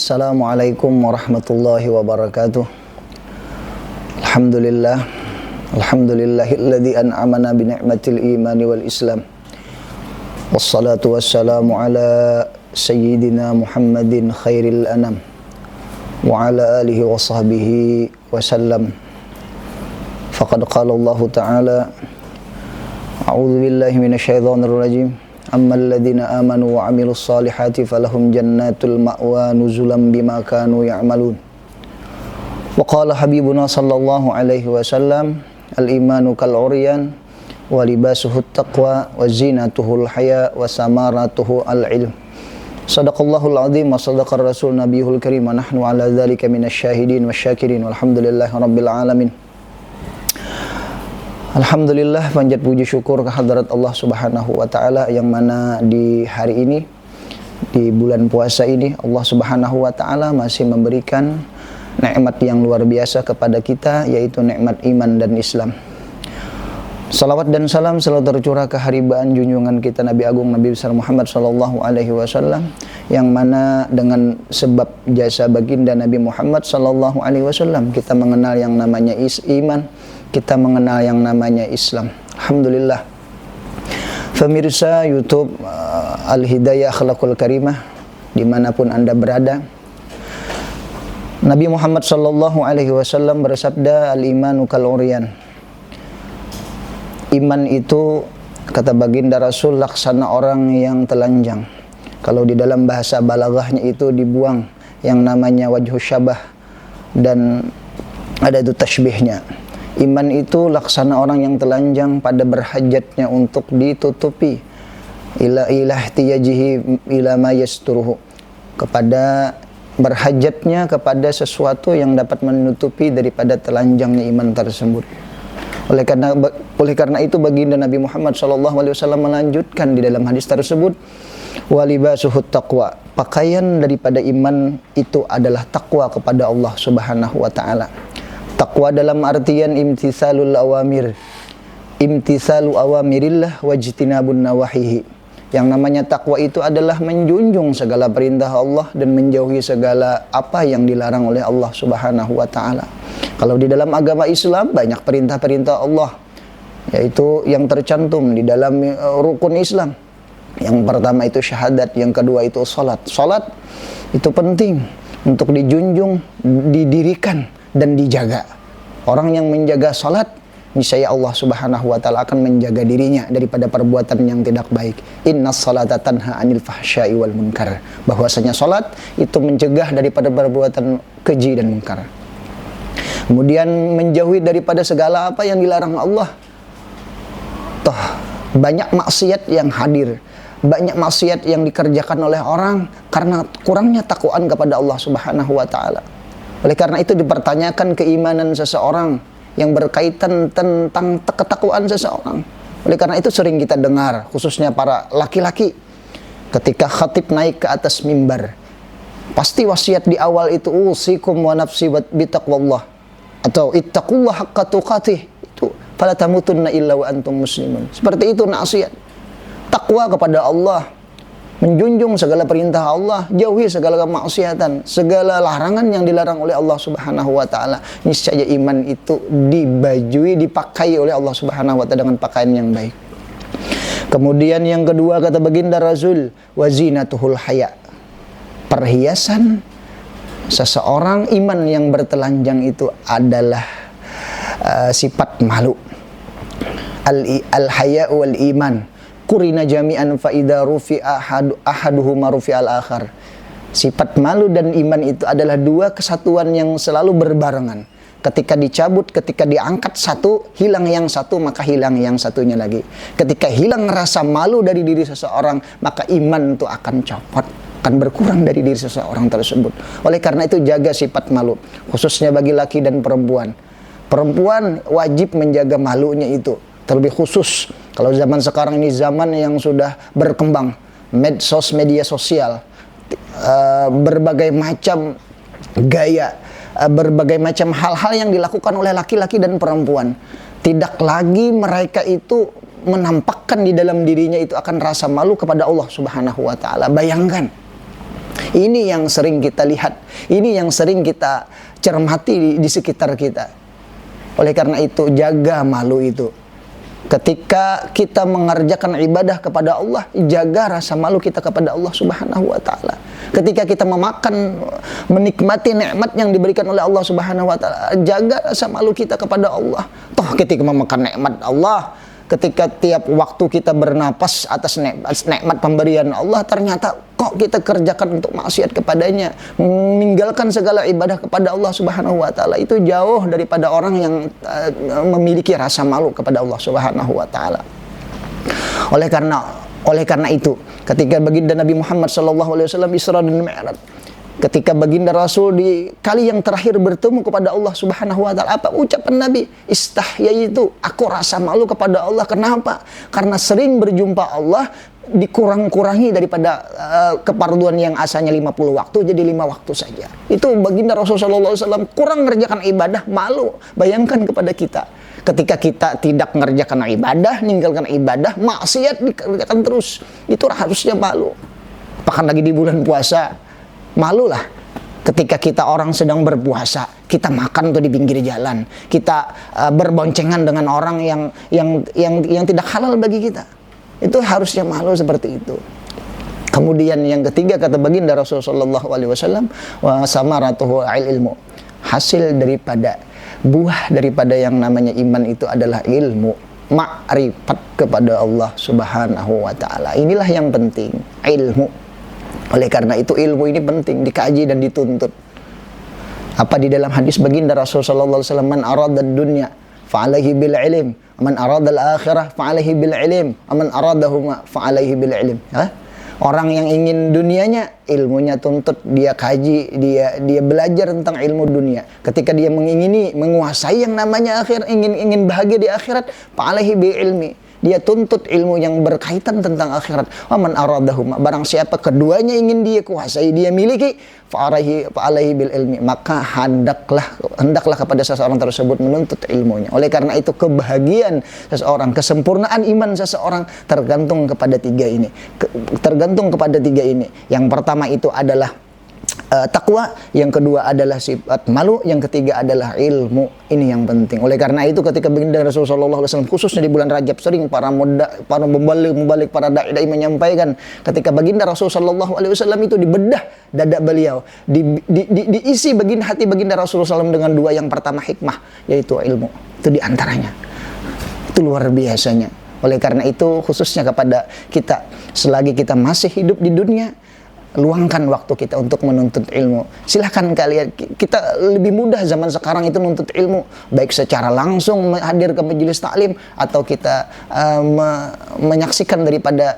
Assalamualaikum warahmatullahi wabarakatuh. Alhamdulillah. Alhamdulillahilladzi an'amana bi ni'matil imani wal islam. Wassalatu wassalamu ala sayyidina Muhammadin khairil anam wa ala alihi wa sahbihi wasallam. Faqad qala Allah ta'ala, a'udzu billahi minasyaitonir rajim. Ammal ladzina amanu wa 'amilus solihati falahum jannatul ma'wa nuzulan bima kanu ya'malun. Wa qala habibuna sallallahu alaihi wasallam, al-imanu kal 'uryan wa libasuhut taqwa wa zinatuhul haya wa samaratuhu al-ilm. Shadaqallahul azim wa sadaqar rasul nabiyul karim wa nahnu ala dzalika minasyahidin wasyakirin walhamdulillahi rabbil alamin. Alhamdulillah, panjat puji syukur kehadirat Allah Subhanahu wa taala yang mana di hari ini, di bulan puasa ini, Allah Subhanahu wa taala masih memberikan nikmat yang luar biasa kepada kita, yaitu nikmat iman dan Islam. Salawat dan salam selalu tercurah ke haribaan junjungan kita Nabi Agung Nabi besar Muhammad sallallahu alaihi wasallam, yang mana dengan sebab jasa baginda Nabi Muhammad sallallahu alaihi wasallam kita mengenal yang namanya iman, kita mengenal yang namanya Islam. Alhamdulillah. Pemirsa YouTube Al-Hidayah Akhlaqul Karimah dimanapun Anda berada, Nabi Muhammad sallallahu alaihi wasallam bersabda, al-imanu kal uryan. Iman itu, kata baginda Rasul, laksana orang yang telanjang. Kalau di dalam bahasa balaghahnya itu dibuang yang namanya wajhu syabah, dan ada itu tasbihnya. Iman itu laksana orang yang telanjang pada berhajatnya untuk ditutupi, ila ihtiyajihi ila ma yasturuhu, kepada berhajatnya kepada sesuatu yang dapat menutupi daripada telanjangnya iman tersebut. Oleh karena itu baginda Nabi Muhammad SAW melanjutkan di dalam hadis tersebut, walibasuhut taqwa, pakaian daripada iman itu adalah takwa kepada Allah Subhanahu wa taala. Takwa dalam artian imtithalul awamir, imtithalu awamirillah wajtinabun nawahihi. Yang namanya takwa itu adalah menjunjung segala perintah Allah dan menjauhi segala apa yang dilarang oleh Allah Subhanahu wa taala. Kalau di dalam agama Islam banyak perintah-perintah Allah, yaitu yang tercantum di dalam rukun Islam. Yang pertama itu syahadat, yang kedua itu salat. Salat itu penting untuk dijunjung, didirikan dan dijaga. Orang yang menjaga salat, niscaya Allah Subhanahu wa taala akan menjaga dirinya daripada perbuatan yang tidak baik. Innas salata tanha 'anil fahsya'i wal munkar. Bahwasanya salat itu mencegah daripada perbuatan keji dan munkar. Kemudian menjauhi daripada segala apa yang dilarang Allah. Toh banyak maksiat yang hadir, banyak maksiat yang dikerjakan oleh orang karena kurangnya takwaan kepada Allah Subhanahu wa taala. Oleh karena itu dipertanyakan keimanan seseorang yang berkaitan tentang ketakwaan seseorang. Oleh karena itu sering kita dengar, khususnya para laki-laki, ketika khatib naik ke atas mimbar, pasti wasiat di awal itu, usikum wa nafsi bitaqwallah, atau ittaqullah haqqa tuqatih, itu fala tamutunna illa wa antum muslimun. Seperti itu nasihat. Takwa kepada Allah, menjunjung segala perintah Allah, jauhi segala kemaksiatan, segala larangan yang dilarang oleh Allah Subhanahu wa taala. Niscaya iman itu dibajui, dipakai oleh Allah Subhanahu wa taala dengan pakaian yang baik. Kemudian yang kedua, kata baginda Rasul, wazinatuhul haya. Perhiasan seseorang iman yang bertelanjang itu adalah sifat malu. Al-haya wal iman kurina jami'an fa idza rufi'a ahaduhuma rufi'al akhar. Sifat malu dan iman itu adalah dua kesatuan yang selalu berbarengan. Ketika dicabut, ketika diangkat satu, hilang yang satu, maka hilang yang satunya lagi. Ketika hilang rasa malu dari diri seseorang, maka iman itu akan copot, akan berkurang dari diri seseorang tersebut. Oleh karena itu jaga sifat malu, khususnya bagi laki dan perempuan. Perempuan wajib menjaga malunya itu, terlebih khusus kalau zaman sekarang ini zaman yang sudah berkembang, media sosial, berbagai macam gaya, berbagai macam hal-hal yang dilakukan oleh laki-laki dan perempuan. Tidak lagi mereka itu menampakkan di dalam dirinya itu akan rasa malu kepada Allah Subhanahu wa taala. Bayangkan Ini yang sering kita lihat, ini yang sering kita cermati di sekitar kita. Oleh karena itu, jaga malu itu. Ketika kita mengerjakan ibadah kepada Allah, jaga rasa malu kita kepada Allah Subhanahu wa taala. Ketika kita menikmati nikmat yang diberikan oleh Allah Subhanahu wa taala, jaga rasa malu kita kepada Allah. Toh ketika memakan nikmat Allah, ketika tiap waktu kita bernapas atas nikmat pemberian Allah, ternyata kok kita kerjakan untuk maksiat kepadanya, meninggalkan segala ibadah kepada Allah Subhanahu wa taala, itu jauh daripada orang yang memiliki rasa malu kepada Allah Subhanahu wa taala. Oleh karena itu, ketika baginda Nabi Muhammad SAW Isra dan Mi'raj, ketika baginda Rasul di kali yang terakhir bertemu kepada Allah Subhanahu wa taala, apa ucapan Nabi? Istahyaitu, aku rasa malu kepada Allah. Kenapa? Karena sering berjumpa Allah dikurang-kurangi daripada keparduan yang asalnya 50 waktu jadi 5 waktu saja. Itu baginda Rasulullah SAW kurang mengerjakan ibadah, malu. Bayangkan kepada kita, ketika kita tidak mengerjakan ibadah, meninggalkan ibadah, maksiat dikerjakan terus, itu harusnya malu. Bahkan lagi di bulan puasa, malulah ketika kita orang sedang berpuasa, kita makan tuh di pinggir jalan, kita berboncengan dengan orang yang tidak halal bagi kita. Itu harusnya malu seperti itu. Kemudian yang ketiga, kata baginda Rasulullah SAW, wa samaratuhu ilmu, hasil daripada buah daripada yang namanya iman itu adalah ilmu, makrifat kepada Allah Subhanahu wa taala. Inilah yang penting, ilmu. Oleh karena itu ilmu ini penting dikaji dan dituntut. Apa di dalam hadis baginda Rasulullah SAW, man arada dunya fa'alaihi bil ilm, man arada al akhirah fa'alaihi bil ilm, man aradahuma fa'alaihi bil ilm. Orang yang ingin dunianya, ilmunya tuntut, dia kaji, dia belajar tentang ilmu dunia. Ketika dia mengingini menguasai yang namanya akhir, ingin bahagia di akhirat, fa'alaihi bil ilmi, dia tuntut ilmu yang berkaitan tentang akhirat. Man aradahuma, barang siapa keduanya ingin dia kuasai, dia miliki, fa'alaihi bil ilmi, maka hendaklah kepada seseorang tersebut menuntut ilmunya. Oleh karena itu, kebahagiaan seseorang, kesempurnaan iman seseorang tergantung kepada tiga ini. Yang pertama itu adalah takwa, yang kedua adalah sifat malu, yang ketiga adalah ilmu. Ini yang penting. Oleh karena itu, ketika baginda Rasulullah SAW khususnya di bulan Rajab, sering para mubalik, para dai menyampaikan, ketika baginda Rasulullah SAW itu dibedah dada beliau, diisi hati baginda Rasulullah SAW dengan dua. Yang pertama hikmah, yaitu ilmu. Itu diantaranya. Itu luar biasanya. Oleh karena itu, khususnya kepada kita, selagi kita masih hidup di dunia, luangkan waktu kita untuk menuntut ilmu. Silahkan kalian, kita lebih mudah zaman sekarang itu menuntut ilmu, baik secara langsung hadir ke majelis taklim, atau kita menyaksikan daripada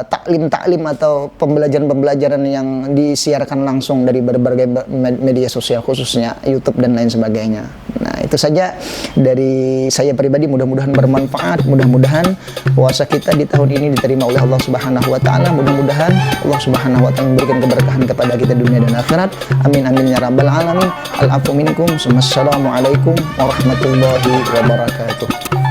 taklim atau pembelajaran yang disiarkan langsung dari berbagai media sosial, khususnya YouTube dan lain sebagainya. Nah, itu saja dari saya pribadi, mudah-mudahan bermanfaat, mudah-mudahan puasa kita di tahun ini diterima oleh Allah Subhanahu wa taala, mudah-mudahan Allah Subhanahu wa taala memberikan keberkahan kepada kita dunia dan akhirat. Amin amin ya rabbal alamin. Al-afu minkum. Assalamualaikum warahmatullahi wabarakatuh.